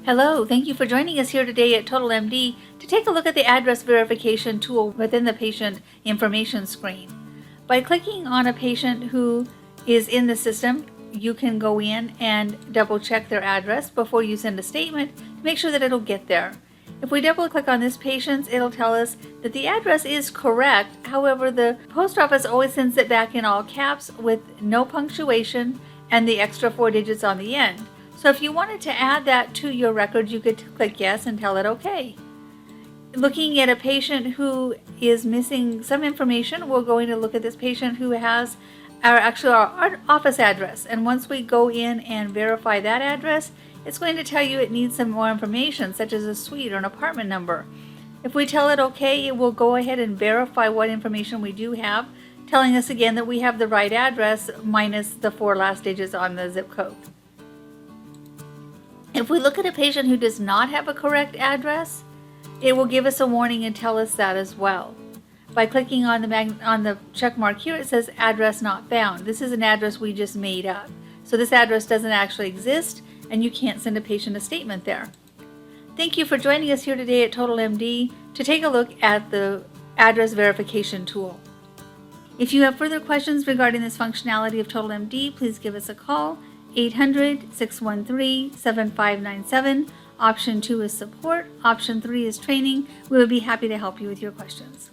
Hello, thank you for joining us here today at TotalMD to take a look at the address verification tool within the patient information screen. By clicking on a patient who is in the system, you can go in and double check their address before you send a statement to make sure that it'll get there. If we double click on this patient, it'll tell us that the address is correct. However, the post office always sends it back in all caps with no punctuation and the extra 4 digits on the end. So if you wanted to add that to your record, you could click yes and tell it okay. Looking at a patient who is missing some information, we're going to look at this patient who has our office address. And once we go in and verify that address, it's going to tell you it needs some more information, such as a suite or an apartment number. If we tell it okay, it will go ahead and verify what information we do have, telling us again that we have the right address minus the 4 last digits on the zip code. If we look at a patient who does not have a correct address, it will give us a warning and tell us that as well. By clicking on the check mark here, it says address not found. This is an address we just made up. So this address doesn't actually exist, and you can't send a patient a statement there. Thank you for joining us here today at TotalMD to take a look at the address verification tool. If you have further questions regarding this functionality of TotalMD, please give us a call. 800-613-7597. Option 2 is support. Option 3 is training. We would be happy to help you with your questions.